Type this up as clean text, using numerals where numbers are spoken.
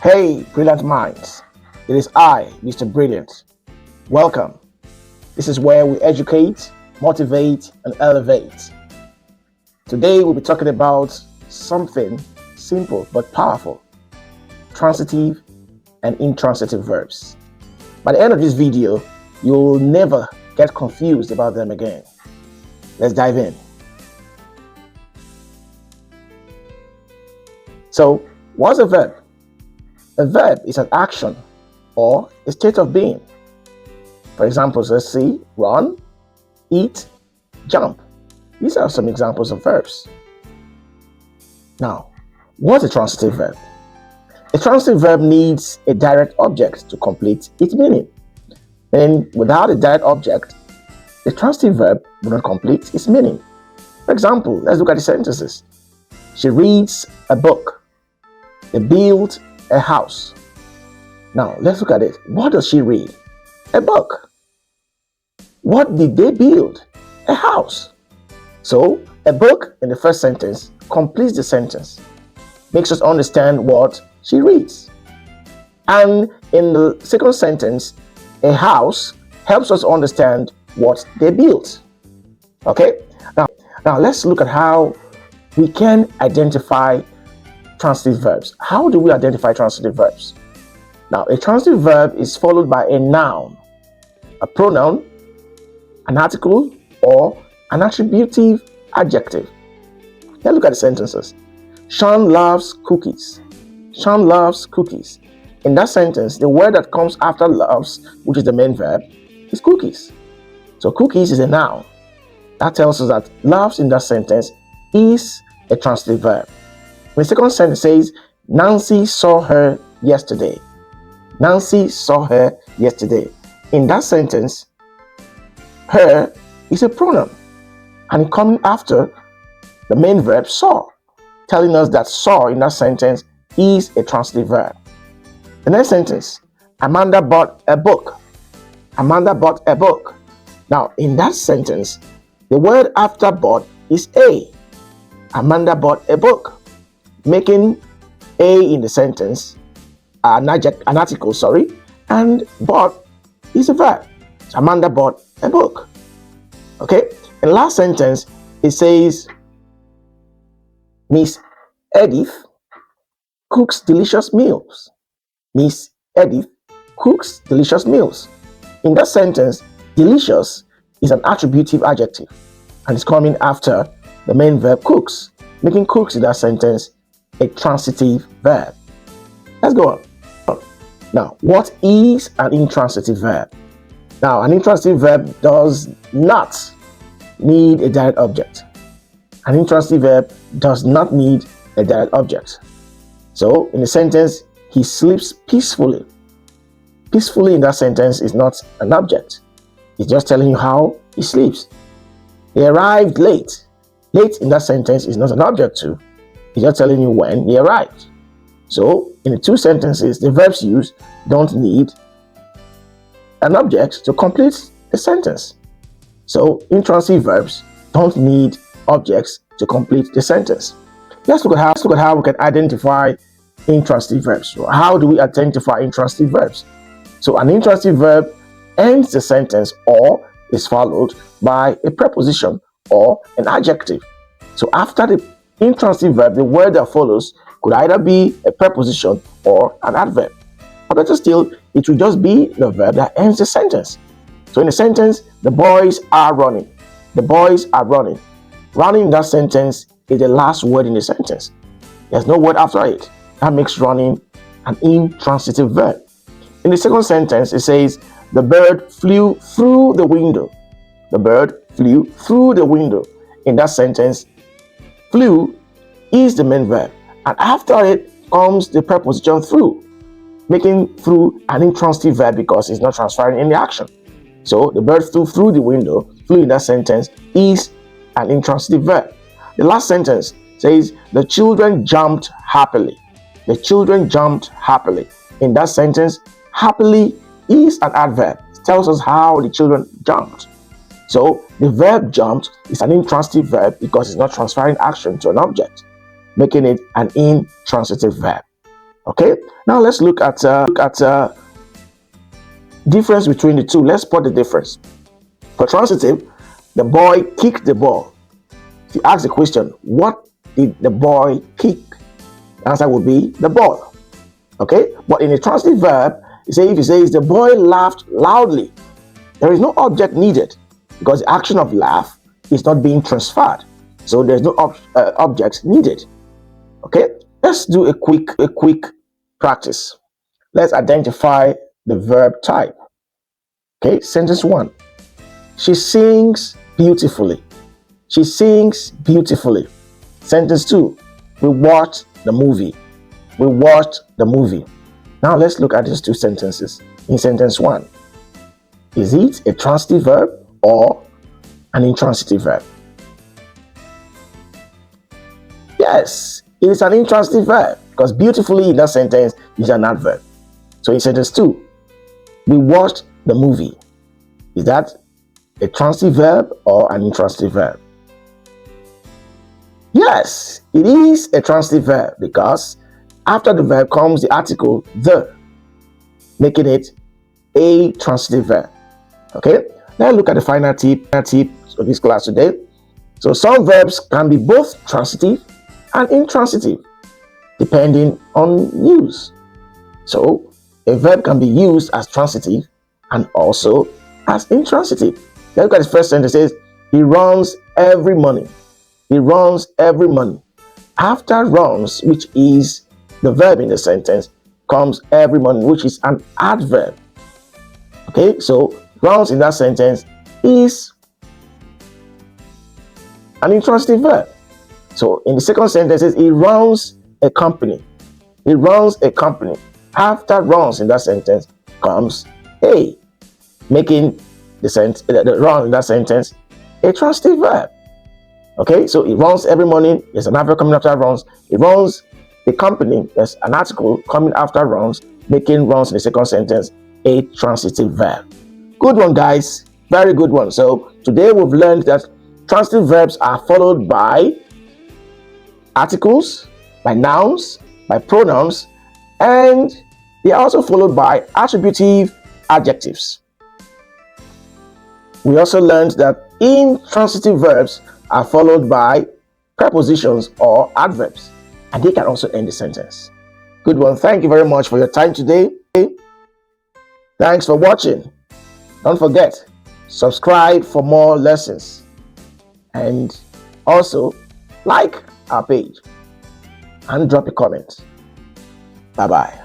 Hey, brilliant minds. It is I, Mr. Brilliant. Welcome. This is where we educate, motivate, and elevate. Today we'll be talking about something simple but powerful: transitive and intransitive verbs. By the end of this video, you'll never get confused about them again. Let's dive in. So, what's a verb? A verb is an action or a state of being. For example, let's see: run, eat, jump. These are some examples of verbs. Now, what's a transitive verb? A transitive verb needs a direct object to complete its meaning. Then, without a direct object, the transitive verb will not complete its meaning. For example, let's look at the sentences. She reads a book. They build a house. Now, let's look at it. What does she read? A book. What did they build? A house. So, a book in the first sentence completes the sentence, makes us understand what she reads. And in the second sentence, a house helps us understand what they built. Okay? Now let's look at how we can identify transitive verbs. How do we identify transitive verbs? Now, a transitive verb is followed by a noun, a pronoun, an article, or an attributive adjective. Let's look at the sentences. Sean loves cookies. Sean loves cookies. In that sentence, the word that comes after loves, which is the main verb, is cookies. So cookies is a noun. That tells us that loves in that sentence is a transitive verb. The second sentence says, Nancy saw her yesterday. Nancy saw her yesterday. In that sentence, her is a pronoun, and coming after the main verb saw, telling us that saw in that sentence is a transitive verb. The next sentence, Amanda bought a book. Amanda bought a book. Now, in that sentence, the word after bought is a. Amanda bought a book, making a in the sentence an article, and bought is a verb. So Amanda bought a book. Okay? In the last sentence, it says, Miss Edith cooks delicious meals. Miss Edith cooks delicious meals. In that sentence, delicious is an attributive adjective, and it's coming after the main verb cooks, making cooks in that sentence a transitive verb. Let's go on. Now, what is an intransitive verb? Now, an intransitive verb does not need a direct object. An intransitive verb does not need a direct object. So, in the sentence, he sleeps peacefully. Peacefully in that sentence is not an object. It's just telling you how he sleeps. He arrived late. Late in that sentence is not an object too. It's just telling you when he arrived. So, in the two sentences, the verbs used don't need an object to complete the sentence. So, intransitive verbs don't need objects to complete the sentence. Let's look at how we can identify intransitive verbs. So how do we identify intransitive verbs? So, an intransitive verb ends the sentence or is followed by a preposition or an adjective. So, after the intransitive verb, the word that follows could either be a preposition or an adverb. Or better still, it will just be the verb that ends the sentence. So in the sentence, the boys are running. The boys are running. Running in that sentence is the last word in the sentence. There's no word after it. That makes running an intransitive verb. In the second sentence, it says, the bird flew through the window. The bird flew through the window. In that sentence, flew is the main verb, and after it comes the preposition through, making through an intransitive verb because it's not transferring any action. So the bird flew through the window, flew in that sentence is an intransitive verb. The last sentence says the children jumped happily. The children jumped happily. In that sentence, happily is an adverb. It tells us how the children jumped. So the verb jumped is an intransitive verb because it's not transferring action to an object, making it an intransitive verb. Okay, now let's look at difference between the two. Let's spot the difference. For transitive, the boy kicked the ball. If you ask the question, what did the boy kick? The answer would be the ball. Okay, but in a transitive verb, if you say the boy laughed loudly, there is no object needed because the action of laugh is not being transferred, so there's no object needed. Okay, let's do a quick practice. Let's identify the verb type. Okay, sentence 1. She sings beautifully. She sings beautifully. Sentence 2. We watched the movie. We watched the movie. Now let's look at these two sentences. In sentence 1, is it a transitive verb or an intransitive verb? Yes, it is an intransitive verb because beautifully in that sentence is an adverb. So in sentence 2, we watched the movie. Is that a transitive verb or an intransitive verb? Yes, it is a transitive verb because after the verb comes the article the, making it a transitive verb. Okay, now look at the final tip of this class today. So some verbs can be both transitive and intransitive depending on use. So a verb can be used as transitive and also as intransitive. Let's look at the first sentence. It says, he runs every morning. He runs every morning. After runs, which is the verb in the sentence, comes every morning, which is an adverb. Okay, so runs in that sentence is an intransitive verb. So in the second sentence, it says, he runs a company. He runs a company. After runs in that sentence comes a, making the run in that sentence a transitive verb. Okay, so it runs every morning. There's an adverb coming after runs. It runs the company. There's an article coming after runs, making runs in the second sentence a transitive verb. Good one, guys. Very good one. So today we've learned that transitive verbs are followed by articles, by nouns, by pronouns, and they are also followed by attributive adjectives. We also learned that intransitive verbs are followed by prepositions or adverbs, and they can also end the sentence. Good one. Thank you very much for your time today. Thanks for watching. Don't forget, subscribe for more lessons, and also like our page and drop a comment. Bye-bye.